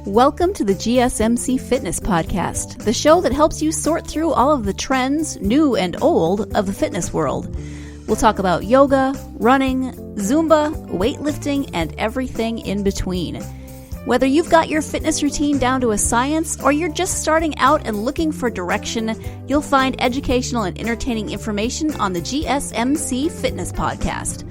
Welcome to the GSMC Fitness Podcast, the show that helps you sort through all of the trends, new and old, of the fitness world. We'll talk about yoga, running, Zumba, weightlifting, and everything in between. Whether you've got your fitness routine down to a science or you're just starting out and looking for direction, you'll find educational and entertaining information on the GSMC Fitness Podcast.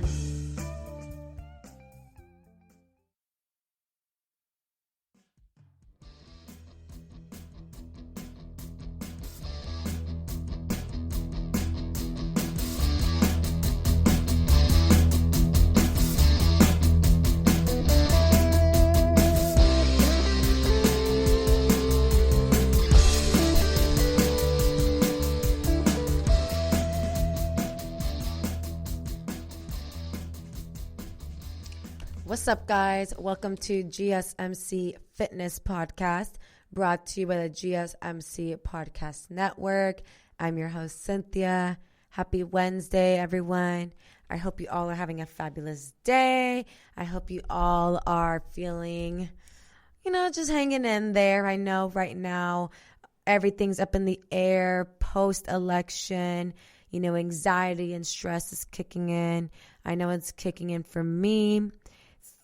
What's up, guys? Welcome to GSMC Fitness Podcast, brought to you by the GSMC Podcast Network. I'm your host, Cynthia. Happy Wednesday, everyone. I hope you all are having a fabulous day. I hope you all are feeling, just hanging in there. I know right now everything's up in the air post-election. Anxiety and stress is kicking in. I know it's kicking in for me.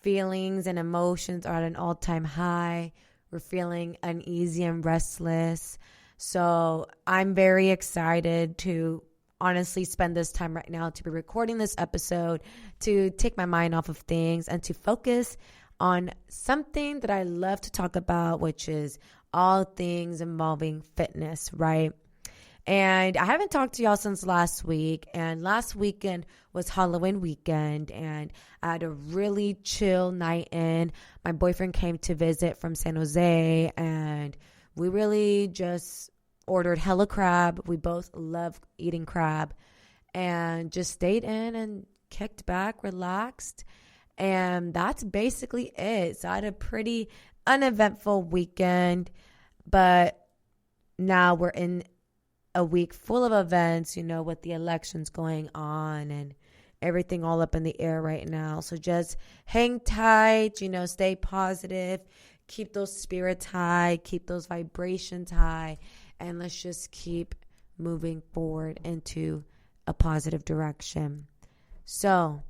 Feelings and emotions are at an all-time high. We're feeling uneasy and restless. So I'm very excited to honestly spend this time right now to be recording this episode, to take my mind off of things and to focus on something that I love to talk about, which is all things involving fitness, right? And I haven't talked to y'all since last week, and last weekend was Halloween weekend, and I had a really chill night in. My boyfriend came to visit from San Jose, and we really just ordered hella crab. We both love eating crab, and just stayed in and kicked back, relaxed, and that's basically it. So I had a pretty uneventful weekend, but now we're in a week full of events, with the elections going on and everything all up in the air right now. So just hang tight, stay positive, keep those spirits high, keep those vibrations high, and let's just keep moving forward into a positive direction. So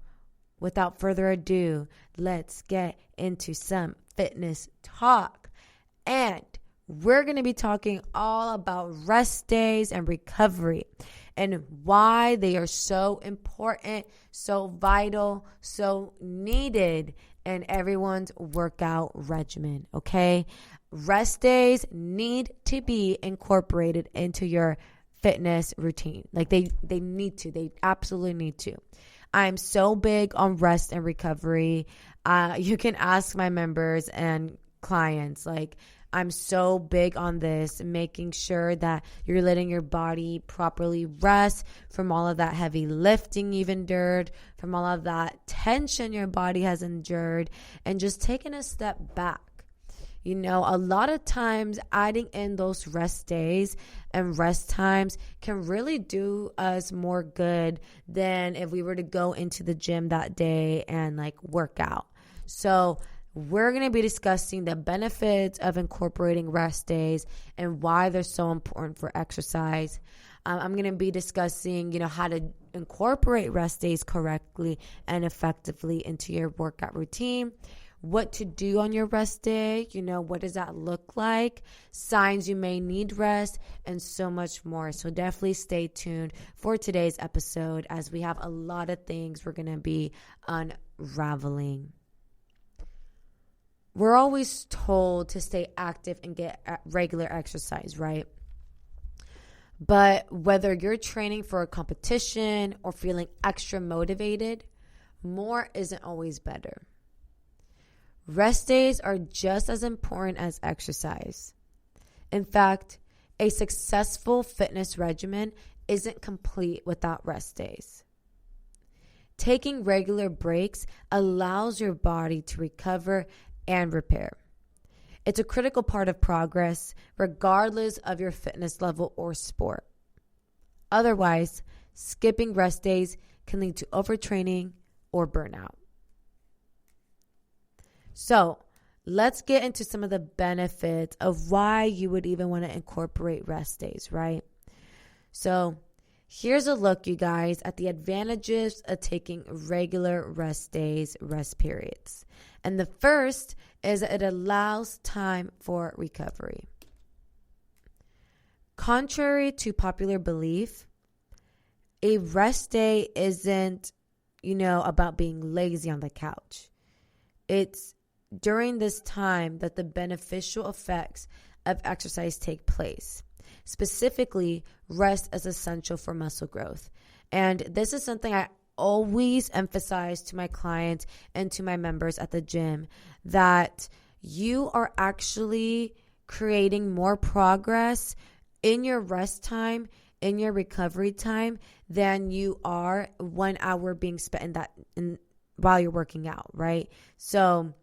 without further ado, let's get into some fitness talk. And we're going to be talking all about rest days and recovery and why they are so important, so vital, so needed in everyone's workout regimen, okay? Rest days need to be incorporated into your fitness routine. Like they need to. They absolutely need to. I'm so big on rest and recovery. You can ask my members and clients, I'm so big on this, making sure that you're letting your body properly rest from all of that heavy lifting you've endured, from all of that tension your body has endured, and just taking a step back. A lot of times adding in those rest days and rest times can really do us more good than if we were to go into the gym that day and work out. So we're going to be discussing the benefits of incorporating rest days and why they're so important for exercise. I'm going to be discussing, how to incorporate rest days correctly and effectively into your workout routine, what to do on your rest day, what does that look like, signs you may need rest, and so much more. So definitely stay tuned for today's episode as we have a lot of things we're going to be unraveling. We're always told to stay active and get regular exercise, right? But whether you're training for a competition or feeling extra motivated, more isn't always better. Rest days are just as important as exercise. In fact, a successful fitness regimen isn't complete without rest days. Taking regular breaks allows your body to recover and repair. It's a critical part of progress, regardless of your fitness level or sport. Otherwise, skipping rest days can lead to overtraining or burnout. So let's get into some of the benefits of why you would even want to incorporate rest days, right? So here's a look, you guys, at the advantages of taking regular rest days, rest periods. And the first is that it allows time for recovery. Contrary to popular belief, a rest day isn't, about being lazy on the couch. It's during this time that the beneficial effects of exercise take place. Specifically, rest is essential for muscle growth. And this is something I always emphasize to my clients and to my members at the gym, that you are actually creating more progress in your rest time, in your recovery time, than you are 1 hour being spent while you're working out, right? So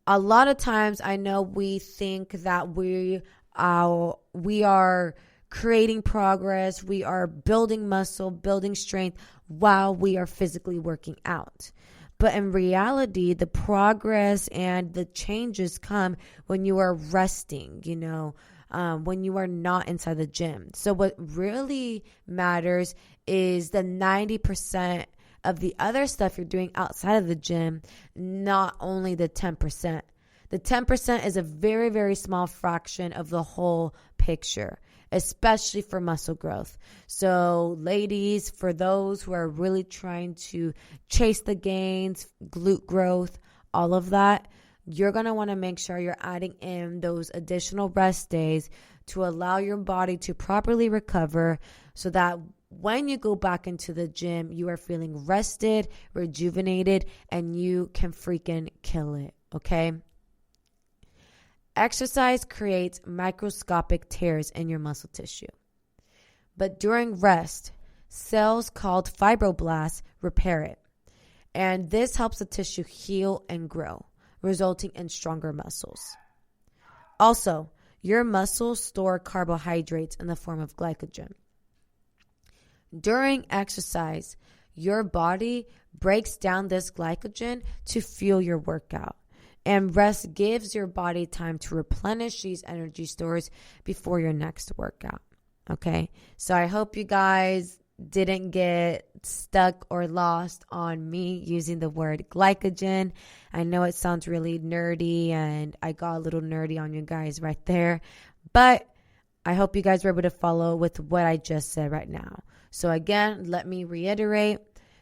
a lot of times I know we think that we are creating progress, we are building muscle, building strength while we are physically working out. But in reality, the progress and the changes come when you are resting, when you are not inside the gym. So what really matters is the 90% of the other stuff you're doing outside of the gym, not only the 10%. The 10% is a very, very small fraction of the whole picture, especially for muscle growth. So ladies, for those who are really trying to chase the gains, glute growth, all of that, you're going to want to make sure you're adding in those additional rest days to allow your body to properly recover, so that when you go back into the gym, you are feeling rested, rejuvenated, and you can freaking kill it, okay? Exercise creates microscopic tears in your muscle tissue. But during rest, cells called fibroblasts repair it. And this helps the tissue heal and grow, resulting in stronger muscles. Also, your muscles store carbohydrates in the form of glycogen. During exercise, your body breaks down this glycogen to fuel your workout. And rest gives your body time to replenish these energy stores before your next workout. Okay? So I hope you guys didn't get stuck or lost on me using the word glycogen. I know it sounds really nerdy, and I got a little nerdy on you guys right there. But I hope you guys were able to follow with what I just said right now. So again, let me reiterate.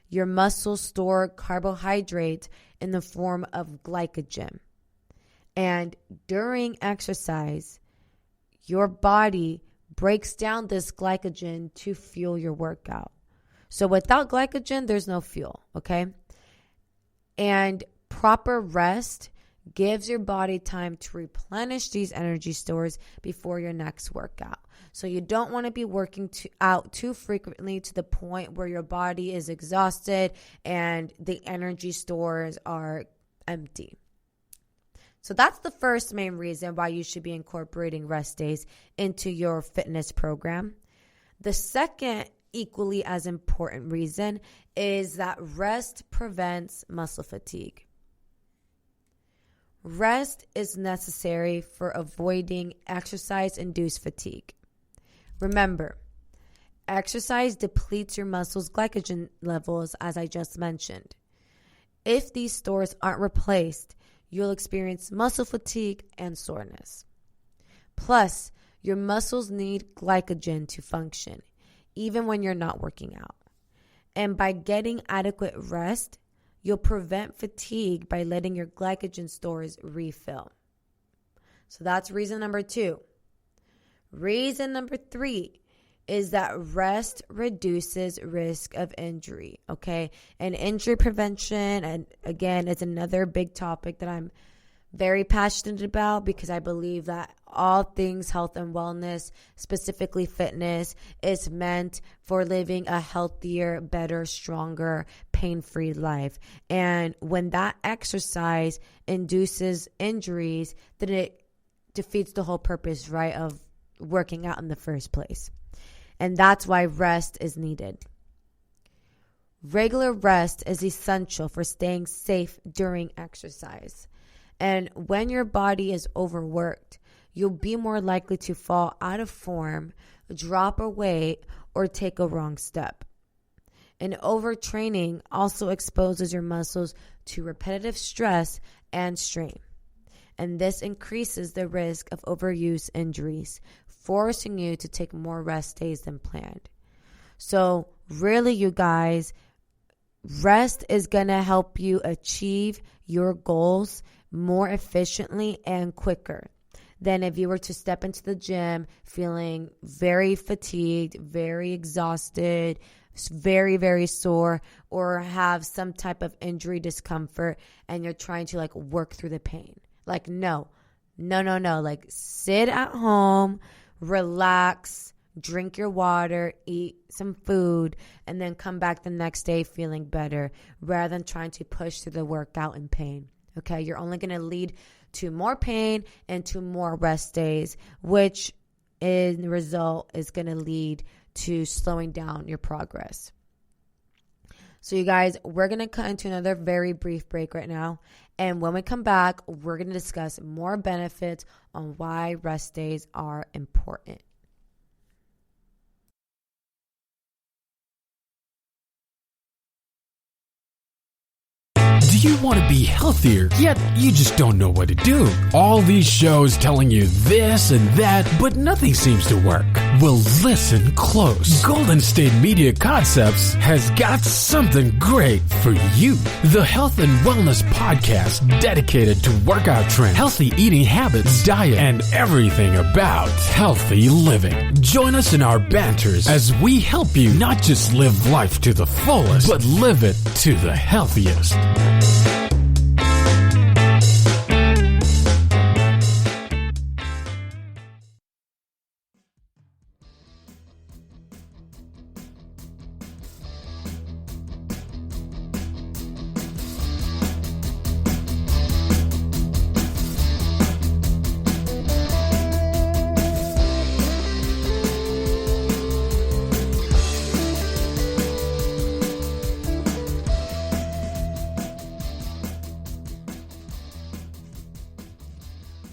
Your muscles store carbohydrates in the form of glycogen. And during exercise, your body breaks down this glycogen to fuel your workout. So without glycogen, there's no fuel, okay? And proper rest gives your body time to replenish these energy stores before your next workout. So you don't want to be working out too frequently to the point where your body is exhausted and the energy stores are empty. So that's the first main reason why you should be incorporating rest days into your fitness program. The second equally as important reason is that rest prevents muscle fatigue. Rest is necessary for avoiding exercise-induced fatigue. Remember, exercise depletes your muscles' glycogen levels, as I just mentioned. If these stores aren't replaced, you'll experience muscle fatigue and soreness. Plus, your muscles need glycogen to function, even when you're not working out. And by getting adequate rest, you'll prevent fatigue by letting your glycogen stores refill. So that's reason number 2. Reason number 3 is that rest reduces risk of injury, okay? And injury prevention, and again, it's another big topic that I'm very passionate about, because I believe that all things health and wellness, specifically fitness, is meant for living a healthier, better, stronger, pain-free life. And when that exercise induces injuries, then it defeats the whole purpose, right, of working out in the first place. And that's why rest is needed. Regular rest is essential for staying safe during exercise. And when your body is overworked, you'll be more likely to fall out of form, drop a weight, or take a wrong step. And overtraining also exposes your muscles to repetitive stress and strain. And this increases the risk of overuse injuries, forcing you to take more rest days than planned. So really, you guys, rest is going to help you achieve your goals more efficiently and quicker than if you were to step into the gym feeling very fatigued, very exhausted, very, very sore, or have some type of injury discomfort and you're trying to like work through the pain. Like, no. Like, sit at home, relax, drink your water, eat some food, and then come back the next day feeling better rather than trying to push through the workout in pain. Okay, you're only going to lead to more pain and to more rest days, which in the result is going to lead to slowing down your progress. So you guys, we're going to cut into another very brief break right now. And when we come back, we're going to discuss more benefits on why rest days are important. Do you want to be healthier, yet you just don't know what to do? All these shows telling you this and that, but nothing seems to work. Well, listen close. Golden State Media Concepts has got something great for you. The Health and Wellness Podcast dedicated to workout trends, healthy eating habits, diet, and everything about healthy living. Join us in our banters as we help you not just live life to the fullest, but live it to the healthiest.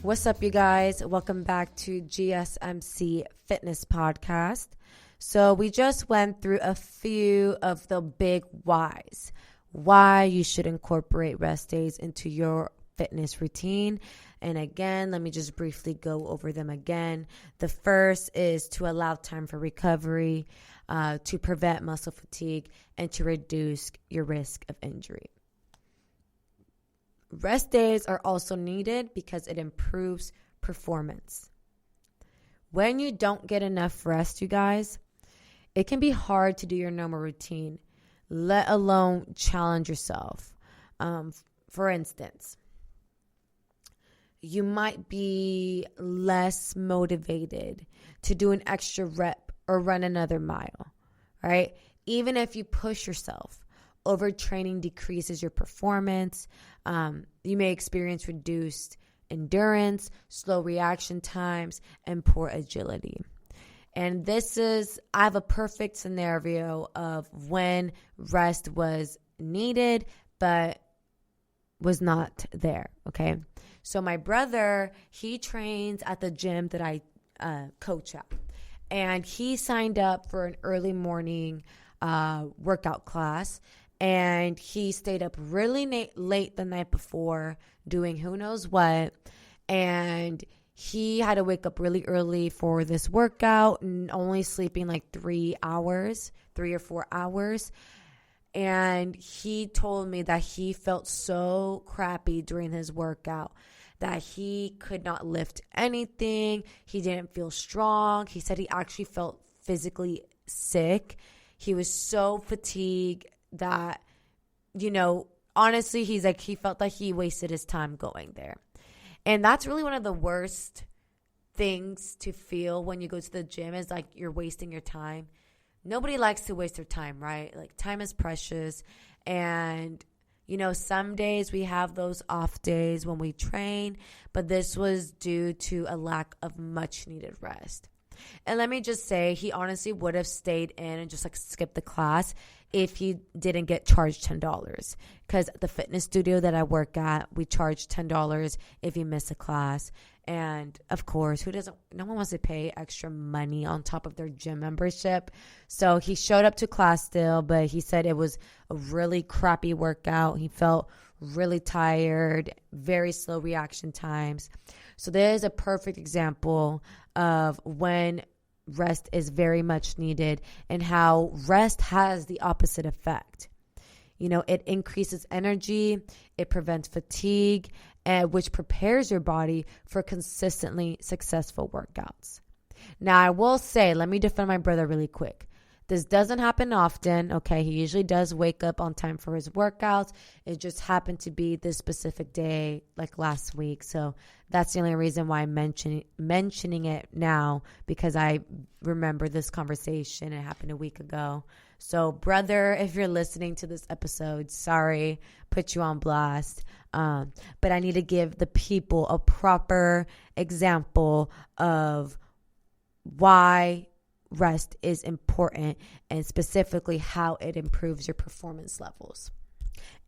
What's up, you guys? Welcome back to GSMC Fitness Podcast. So we just went through a few of the big whys, why you should incorporate rest days into your fitness routine. And again, let me just briefly go over them again. The first is to allow time for recovery, to prevent muscle fatigue, and to reduce your risk of injury. Rest days are also needed because it improves performance. When you don't get enough rest, you guys, it can be hard to do your normal routine, let alone challenge yourself. For instance, you might be less motivated to do an extra rep or run another mile, right? Even if you push yourself, overtraining decreases your performance. You may experience reduced endurance, slow reaction times, and poor agility. And I have a perfect scenario of when rest was needed, but was not there, okay? So my brother, he trains at the gym that I coach at. And he signed up for an early morning workout class. And he stayed up really late the night before doing who knows what. And he had to wake up really early for this workout and only sleeping like 3 or 4 hours. And he told me that he felt so crappy during his workout, that he could not lift anything. He didn't feel strong. He said he actually felt physically sick. He was so fatigued that, honestly, he's like, he felt like he wasted his time going there. And that's really one of the worst things to feel when you go to the gym, is like you're wasting your time. Nobody likes to waste their time, right? Like, time is precious. And, some days we have those off days when we train, but this was due to a lack of much needed rest. And let me just say, he honestly would have stayed in and just like skipped the class if you didn't get charged $10. Because the fitness studio that I work at, we charge $10 if you miss a class. And of course, no one wants to pay extra money on top of their gym membership. So he showed up to class still, but he said it was a really crappy workout. He felt really tired, very slow reaction times. So there's a perfect example of when rest is very much needed and how rest has the opposite effect. It increases energy, it prevents fatigue, which prepares your body for consistently successful workouts. Now, I will say, let me defend my brother really quick. This doesn't happen often, okay? He usually does wake up on time for his workouts. It just happened to be this specific day, like last week. So that's the only reason why I'm mentioning it now, because I remember this conversation. It happened a week ago. So, brother, if you're listening to this episode, sorry, put you on blast. But I need to give the people a proper example of why rest is important and specifically how it improves your performance levels.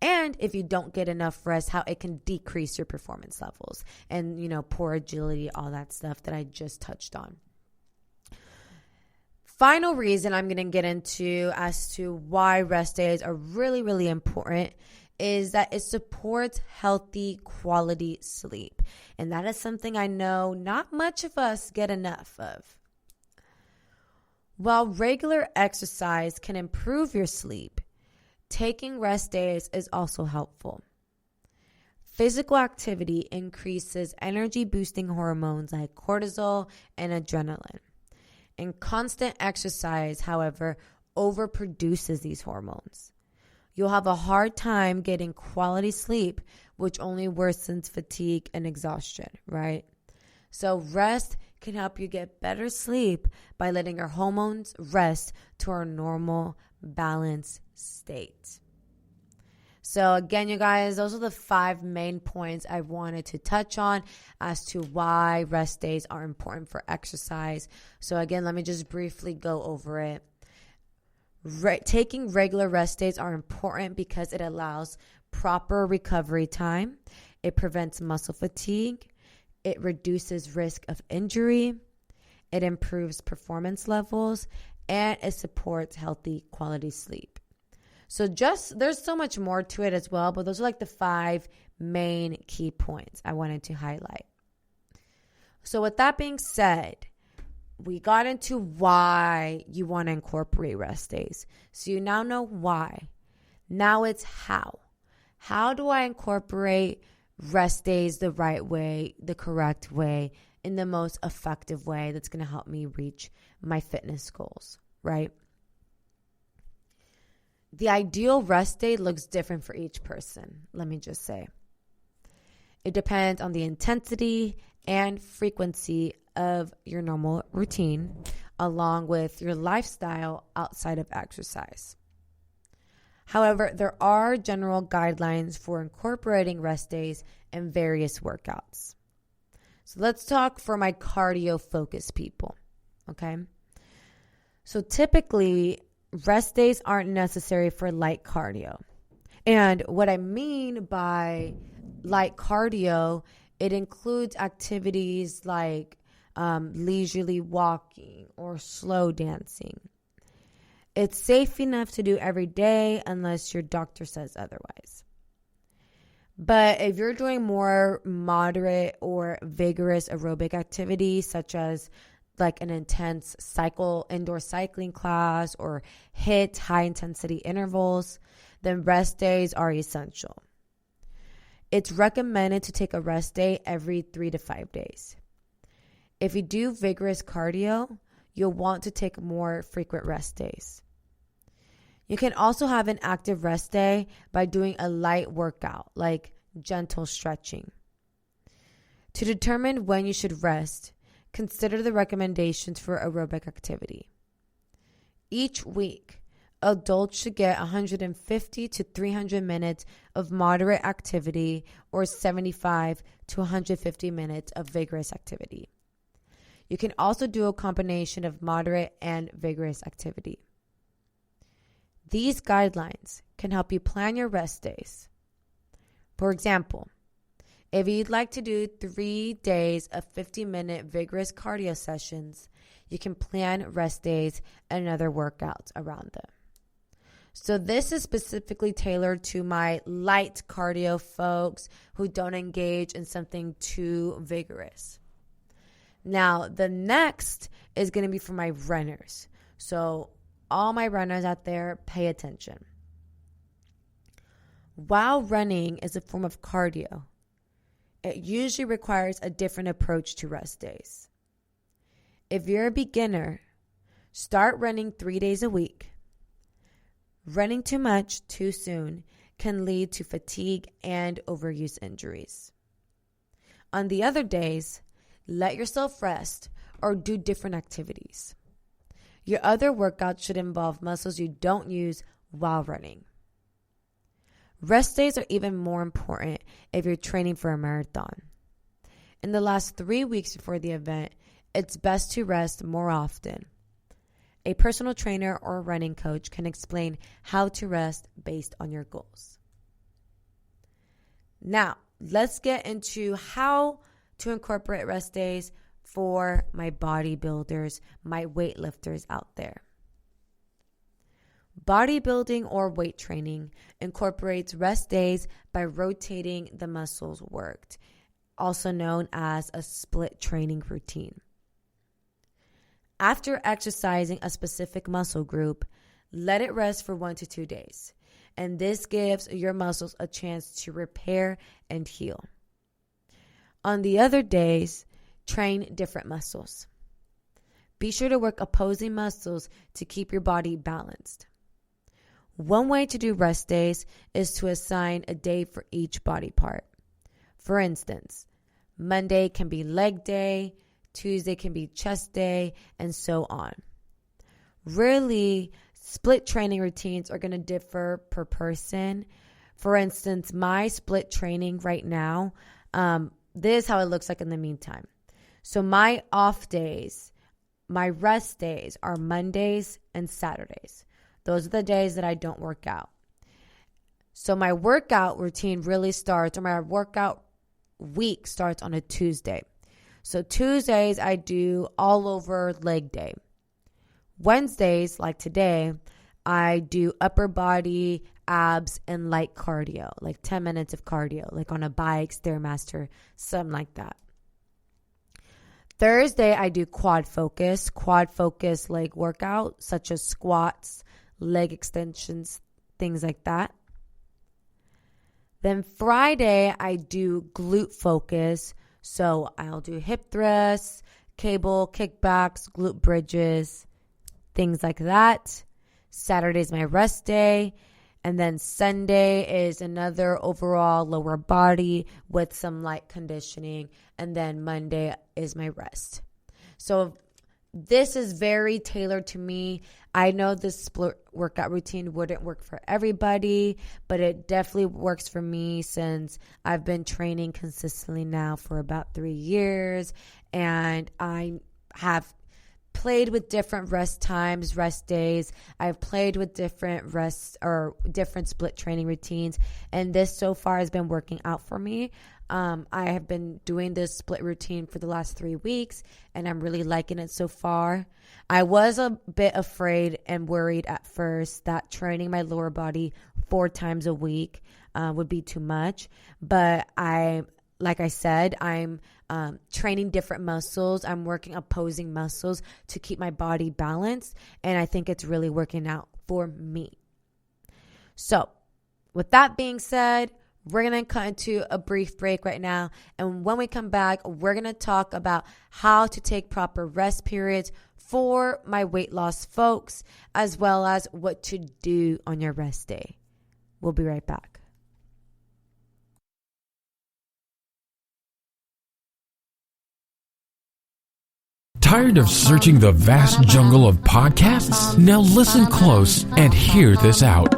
And if you don't get enough rest, how it can decrease your performance levels and, poor agility, all that stuff that I just touched on. Final reason I'm going to get into as to why rest days are really, really important is that it supports healthy quality sleep. And that is something I know not much of us get enough of. While regular exercise can improve your sleep, taking rest days is also helpful. Physical activity increases energy-boosting hormones like cortisol and adrenaline. And constant exercise, however, overproduces these hormones. You'll have a hard time getting quality sleep, which only worsens fatigue and exhaustion, right? So rest can help you get better sleep by letting your hormones rest to our normal, balanced state. So again, you guys, those are the 5 main points I wanted to touch on as to why rest days are important for exercise. So again, let me just briefly go over it. Taking regular rest days are important because it allows proper recovery time. It prevents muscle fatigue. It reduces risk of injury. It improves performance levels, and it supports healthy quality sleep. So there's so much more to it as well, but those are like the 5 main key points I wanted to highlight. So with that being said, we got into why you want to incorporate rest days. So you now know why. Now it's how. How do I incorporate rest days the right way, the correct way, in the most effective way that's going to help me reach my fitness goals, right? The ideal rest day looks different for each person, let me just say. It depends on the intensity and frequency of your normal routine, along with your lifestyle outside of exercise. However, there are general guidelines for incorporating rest days in various workouts. So let's talk for my cardio-focused people, okay? So typically, rest days aren't necessary for light cardio. And what I mean by light cardio, it includes activities like leisurely walking or slow dancing. It's safe enough to do every day unless your doctor says otherwise. But if you're doing more moderate or vigorous aerobic activity, such as like an intense indoor cycling class or HIIT, high intensity intervals, then rest days are essential. It's recommended to take a rest day every 3 to 5 days. If you do vigorous cardio, you'll want to take more frequent rest days. You can also have an active rest day by doing a light workout, like gentle stretching. To determine when you should rest, consider the recommendations for aerobic activity. Each week, adults should get 150 to 300 minutes of moderate activity or 75 to 150 minutes of vigorous activity. You can also do a combination of moderate and vigorous activity. These guidelines can help you plan your rest days. For example, if you'd like to do 3 days of 50-minute vigorous cardio sessions, you can plan rest days and other workouts around them. So this is specifically tailored to my light cardio folks who don't engage in something too vigorous. Now, the next is going to be for my runners. So all my runners out there, pay attention. While running is a form of cardio, it usually requires a different approach to rest days. If you're a beginner, start running 3 days a week. Running too much too soon can lead to fatigue and overuse injuries. On the other days, let yourself rest or do different activities. Your other workouts should involve muscles you don't use while running. Rest days are even more important if you're training for a marathon. In the last 3 weeks before the event, it's best to rest more often. A personal trainer or running coach can explain how to rest based on your goals. Now, let's get into how to incorporate rest days for my bodybuilders, my weightlifters out there. Bodybuilding or weight training incorporates rest days by rotating the muscles worked, also known as a split training routine. After exercising a specific muscle group, let it rest for 1 to 2 days, and this gives your muscles a chance to repair and heal. On the other days, train different muscles. Be sure to work opposing muscles to keep your body balanced. One way to do rest days is to assign a day for each body part. For instance, Monday can be leg day, Tuesday can be chest day, and so on. Really, split training routines are going to differ per person. For instance, my split training right now, this is how it looks like in the meantime. So my off days, my rest days are Mondays and Saturdays. Those are the days that I don't work out. So my workout routine really starts, or my workout week starts on a Tuesday. So Tuesdays, I do all over leg day. Wednesdays, like today, I do upper body, abs, and light cardio, like 10 minutes of cardio, like on a bike, Stairmaster, something like that. Thursday, I do quad focus leg workout, such as squats, leg extensions, things like that. Then Friday, I do glute focus. So I'll do hip thrusts, cable, kickbacks, glute bridges, things like that. Saturday's my rest day. And then Sunday is another overall lower body with some light conditioning. And then Monday is my rest. So this is very tailored to me. I know this split workout routine wouldn't work for everybody, but it definitely works for me since I've been training consistently now for about 3 years, and I have played with different rest times, rest days. I've played with different rests or different split training routines, and this so far has been working out for me. I have been doing this split routine for the last 3 weeks, and I'm really liking it so far. I was a bit afraid and worried at first that training my lower body 4 times a week would be too much, but like I said, I'm training different muscles. I'm working opposing muscles to keep my body balanced, and I think it's really working out for me. So, with that being said, we're going to cut into a brief break right now, and when we come back, we're going to talk about how to take proper rest periods for my weight loss folks, as well as what to do on your rest day. We'll be right back. Tired of searching the vast jungle of podcasts? Now listen close and hear this out.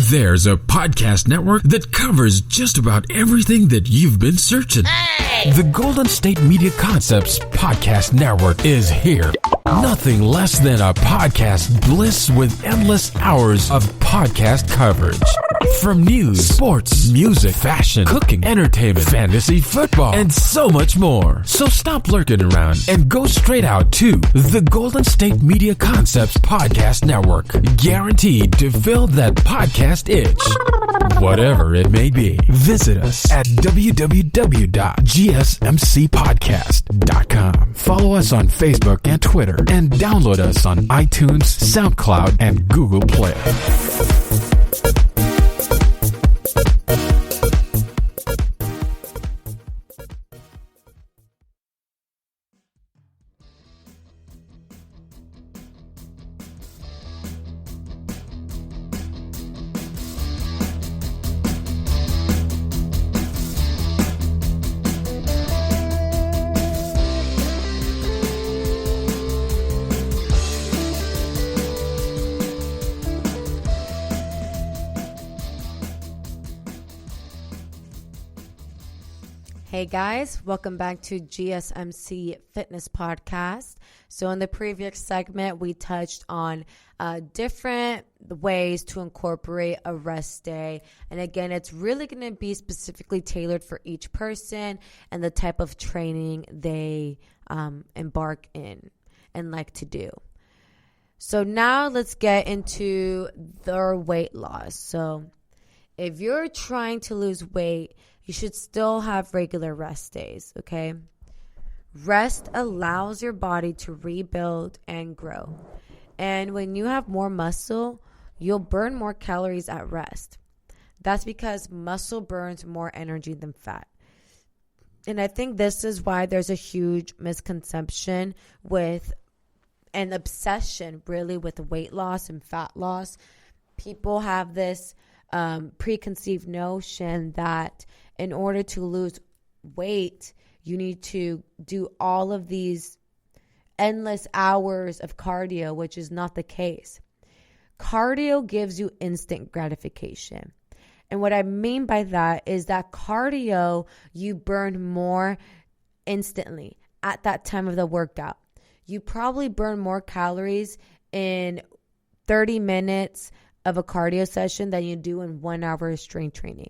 There's a podcast network that covers just about everything that you've been searching. Hey! The Golden State Media Concepts Podcast Network is here. Nothing less than a podcast bliss with endless hours of podcast coverage. From news, sports, music, fashion, cooking, entertainment, fantasy, football, and so much more. So stop lurking around and go straight out to the Golden State Media Concepts Podcast Network. Guaranteed to fill that podcast itch. Whatever it may be. Visit us at www.gsmcpodcast.com. Follow us on Facebook and Twitter, and download us on iTunes, SoundCloud, and Google Play. Hey guys, welcome back to GSMC Fitness Podcast. So in the previous segment, we touched on different ways to incorporate a rest day. And again, it's really going to be specifically tailored for each person and the type of training they embark in and like to do. So now let's get into their weight loss. So if you're trying to lose weight, you should still have regular rest days, okay? Rest allows your body to rebuild and grow. And when you have more muscle, you'll burn more calories at rest. That's because muscle burns more energy than fat. And I think this is why there's a huge misconception with an obsession really with weight loss and fat loss. People have this preconceived notion that in order to lose weight, you need to do all of these endless hours of cardio, which is not the case. Cardio gives you instant gratification. And what I mean by that is that cardio, you burn more instantly at that time of the workout. You probably burn more calories in 30 minutes of a cardio session than you do in 1 hour of strength training.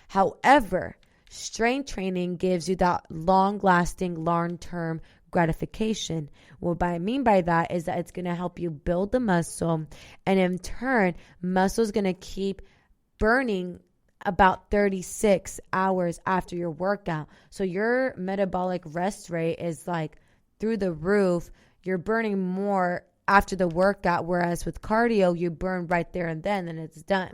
However, strength training gives you that long-lasting, long-term gratification. What I mean by that is that it's going to help you build the muscle, and in turn, muscle is going to keep burning about 36 hours after your workout. So your metabolic rest rate is like through the roof. You're burning more after the workout, whereas with cardio, you burn right there and then, and it's done.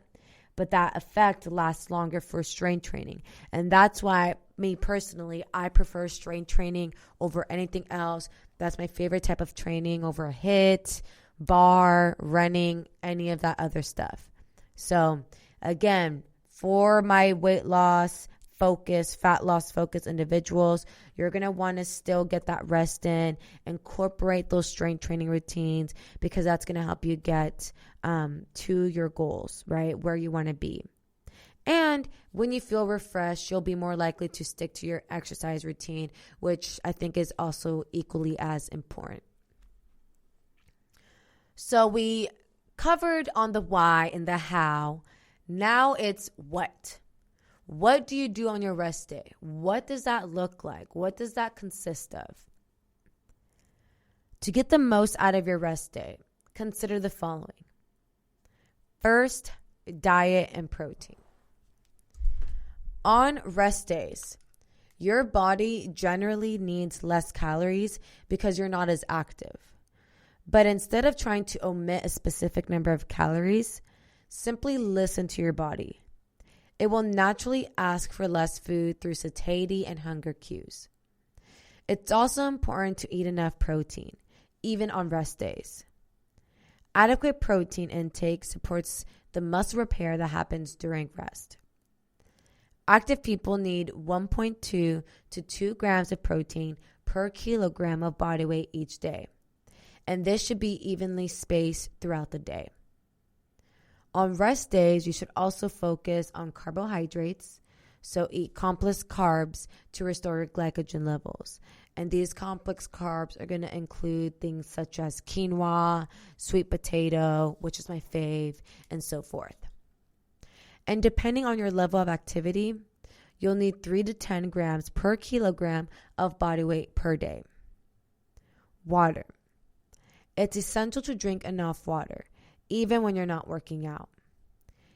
But that effect lasts longer for strength training. And that's why, me personally, I prefer strength training over anything else. That's my favorite type of training over a HIIT, bar, running, any of that other stuff. So again, for my weight loss focus, fat loss focus individuals, you're going to want to still get that rest in, incorporate those strength training routines, because that's going to help you get to your goals, right? Where you want to be. And when you feel refreshed, you'll be more likely to stick to your exercise routine, which I think is also equally as important. So we covered on the why and the how. Now it's what. What do you do on your rest day? What does that look like? What does that consist of? To get the most out of your rest day, consider the following. First, diet and protein. On rest days, your body generally needs less calories because you're not as active. But instead of trying to omit a specific number of calories, simply listen to your body. It will naturally ask for less food through satiety and hunger cues. It's also important to eat enough protein, even on rest days. Adequate protein intake supports the muscle repair that happens during rest. Active people need 1.2 to 2 grams of protein per kilogram of body weight each day, and this should be evenly spaced throughout the day. On rest days, you should also focus on carbohydrates, So eat complex carbs to restore your glycogen levels. And these complex carbs are going to include things such as quinoa, sweet potato, which is my fave, and so forth. And depending on your level of activity, you'll need 3 to 10 grams per kilogram of body weight per day. Water. It's essential to drink enough water, even when you're not working out.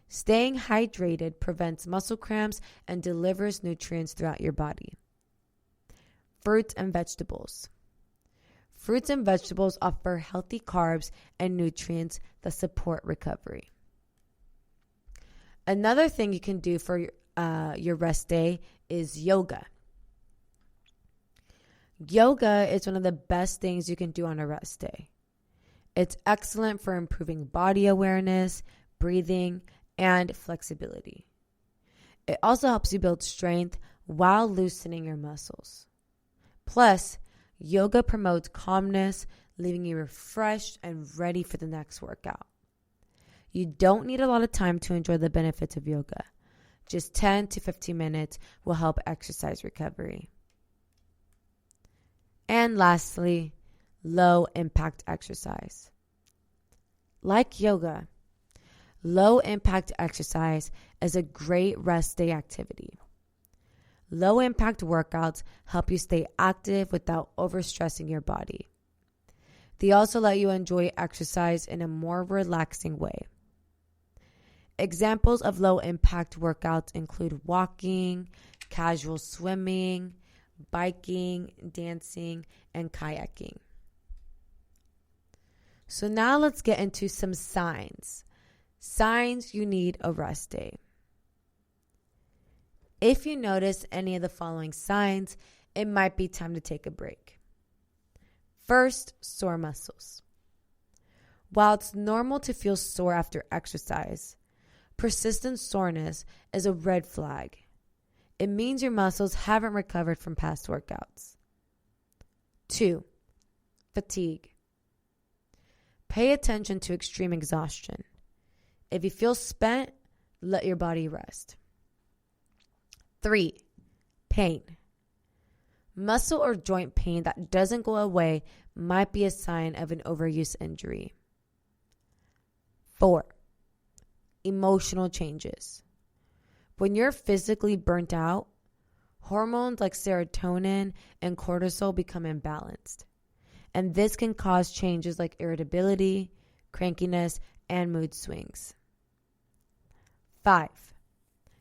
Staying hydrated prevents muscle cramps and delivers nutrients throughout your body. Fruits and vegetables. Fruits and vegetables offer healthy carbs and nutrients that support recovery. Another thing you can do for your rest day is yoga. Yoga is one of the best things you can do on a rest day. It's excellent for improving body awareness, breathing, and flexibility. It also helps you build strength while loosening your muscles. Plus, yoga promotes calmness, leaving you refreshed and ready for the next workout. You don't need a lot of time to enjoy the benefits of yoga. Just 10 to 15 minutes will help exercise recovery. And lastly, low impact exercise. Like yoga, low impact exercise is a great rest day activity. Low impact workouts help you stay active without overstressing your body. They also let you enjoy exercise in a more relaxing way. Examples of low impact workouts include walking, casual swimming, biking, dancing, and kayaking. So now let's get into some signs. Signs you need a rest day. If you notice any of the following signs, it might be time to take a break. First, sore muscles. While it's normal to feel sore after exercise, persistent soreness is a red flag. It means your muscles haven't recovered from past workouts. 2, fatigue. Pay attention to extreme exhaustion. If you feel spent, let your body rest. 3, pain. Muscle or joint pain that doesn't go away might be a sign of an overuse injury. 4, emotional changes. When you're physically burnt out, hormones like serotonin and cortisol become imbalanced. And this can cause changes like irritability, crankiness, and mood swings. 5,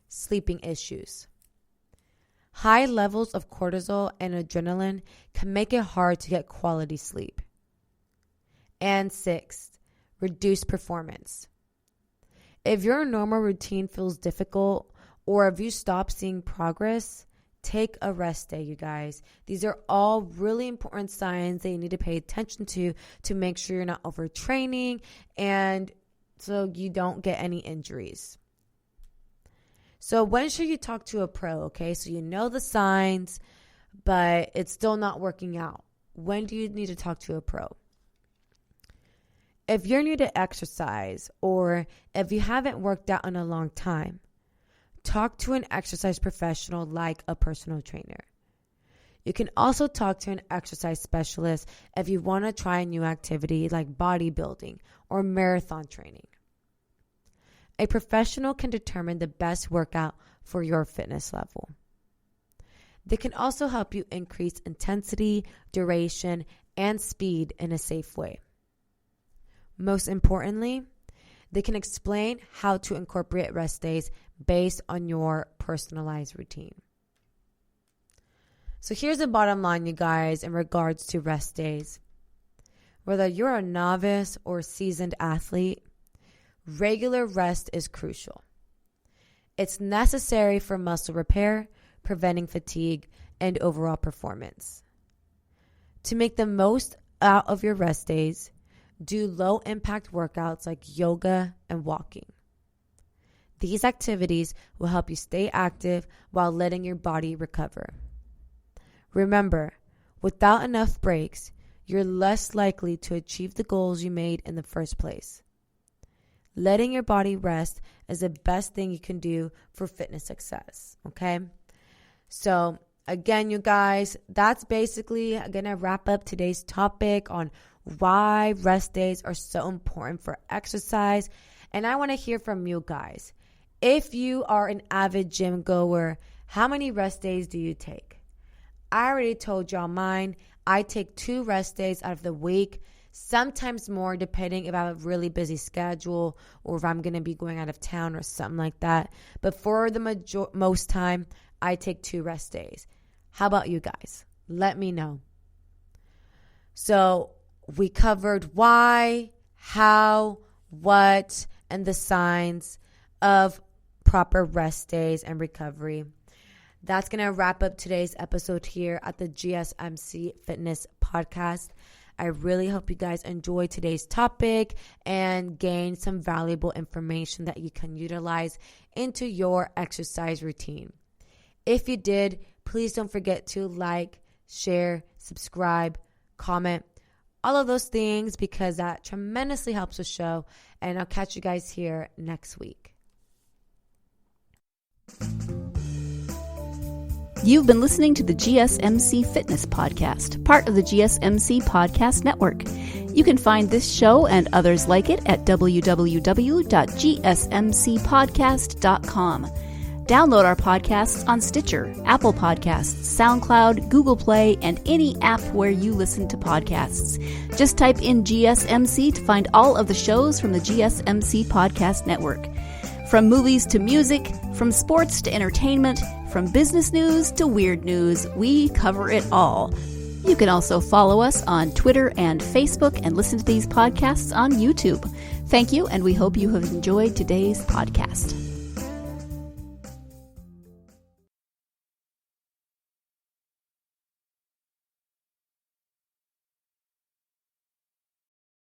sleeping issues. High levels of cortisol and adrenaline can make it hard to get quality sleep. And 6, reduced performance. If your normal routine feels difficult or if you stop seeing progress, take a rest day, you guys. These are all really important signs that you need to pay attention to make sure you're not overtraining and so you don't get any injuries. So when should you talk to a pro? Okay, so you know the signs, but it's still not working out. When do you need to talk to a pro? If you're new to exercise or if you haven't worked out in a long time, talk to an exercise professional like a personal trainer. You can also talk to an exercise specialist if you want to try a new activity like bodybuilding or marathon training. A professional can determine the best workout for your fitness level. They can also help you increase intensity, duration, and speed in a safe way. Most importantly, they can explain how to incorporate rest days based on your personalized routine. So here's the bottom line, you guys, in regards to rest days. Whether you're a novice or seasoned athlete, regular rest is crucial. It's necessary for muscle repair, preventing fatigue, and overall performance. To make the most out of your rest days, do low-impact workouts like yoga and walking. These activities will help you stay active while letting your body recover. Remember, without enough breaks, you're less likely to achieve the goals you made in the first place. letting your body rest is the best thing you can do for fitness success, okay? So again, you guys, that's basically going to wrap up today's topic on why rest days are so important for exercise. And I want to hear from you guys. If you are an avid gym goer, how many rest days do you take? I already told y'all mine. I take 2 rest days out of the week, sometimes more depending if I have a really busy schedule or if I'm going to be going out of town or something like that. But for the most time, I take 2 rest days. How about you guys? Let me know. So we covered why, how, what, and the signs of proper rest days and recovery. That's going to wrap up today's episode here at the GSMC Fitness Podcast. I really hope you guys enjoyed today's topic and gained some valuable information that you can utilize into your exercise routine. If you did, please don't forget to like, share, subscribe, comment, all of those things, because that tremendously helps the show. And I'll catch you guys here next week. You've been listening to the GSMC Fitness Podcast, part of the GSMC Podcast Network. You can find this show and others like it at www.gsmcpodcast.com. Download our podcasts on Stitcher, Apple Podcasts, SoundCloud, Google Play, and any app where you listen to podcasts. Just type in GSMC to find all of the shows from the GSMC Podcast Network. From movies to music, from sports to entertainment, from business news to weird news, we cover it all. You can also follow us on Twitter and Facebook and listen to these podcasts on YouTube. Thank you, and we hope you have enjoyed today's podcast.